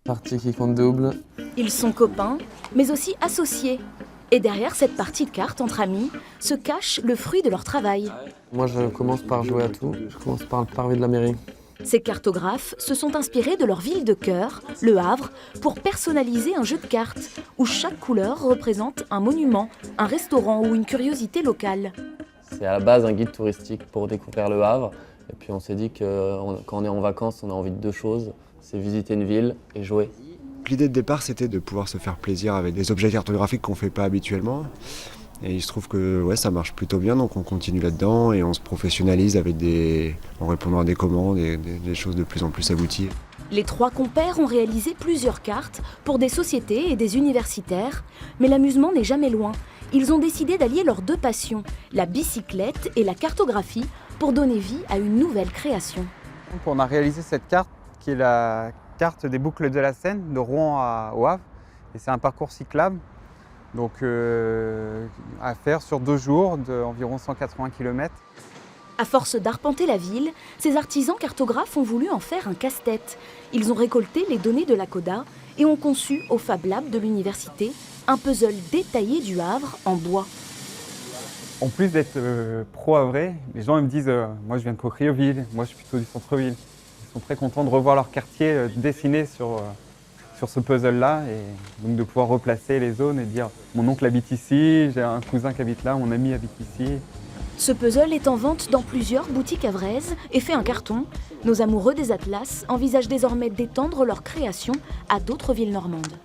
Partie qui compte double. Ils sont copains, mais aussi associés. Et derrière cette partie de cartes entre amis se cache le fruit de leur travail. Moi, je commence par jouer à tout. Je commence par le parvis de la mairie. Ces cartographes se sont inspirés de leur ville de cœur, Le Havre, pour personnaliser un jeu de cartes où chaque couleur représente un monument, un restaurant ou une curiosité locale. C'est à la base un guide touristique pour découvrir le Havre. Et puis on s'est dit que quand on est en vacances, on a envie de deux choses. C'est visiter une ville et jouer. L'idée de départ, c'était de pouvoir se faire plaisir avec des objets cartographiques qu'on ne fait pas habituellement. Et il se trouve que ouais, ça marche plutôt bien, donc on continue là-dedans et on se professionnalise en répondant à des commandes et des choses de plus en plus abouties. Les trois compères ont réalisé plusieurs cartes pour des sociétés et des universitaires, mais l'amusement n'est jamais loin. Ils ont décidé d'allier leurs deux passions, la bicyclette et la cartographie, pour donner vie à une nouvelle création. Donc on a réalisé cette carte qui est la carte des boucles de la Seine, de Rouen au Havre. Et c'est un parcours cyclable donc, à faire sur 2 jours d'environ 180 km. À force d'arpenter la ville, ces artisans cartographes ont voulu en faire un casse-tête. Ils ont récolté les données de la Coda et ont conçu au Fab Lab de l'université un puzzle détaillé du Havre en bois. En plus d'être pro-havrais, les gens ils me disent moi je viens de Coqueriville, moi je suis plutôt du centre-ville. Ils sont très contents de revoir leur quartier dessiné sur ce puzzle-là et donc de pouvoir replacer les zones et dire mon oncle habite ici, j'ai un cousin qui habite là, mon ami habite ici. Ce puzzle est en vente dans plusieurs boutiques havraises et fait un carton. Nos amoureux des atlas envisagent désormais d'étendre leur création à d'autres villes normandes.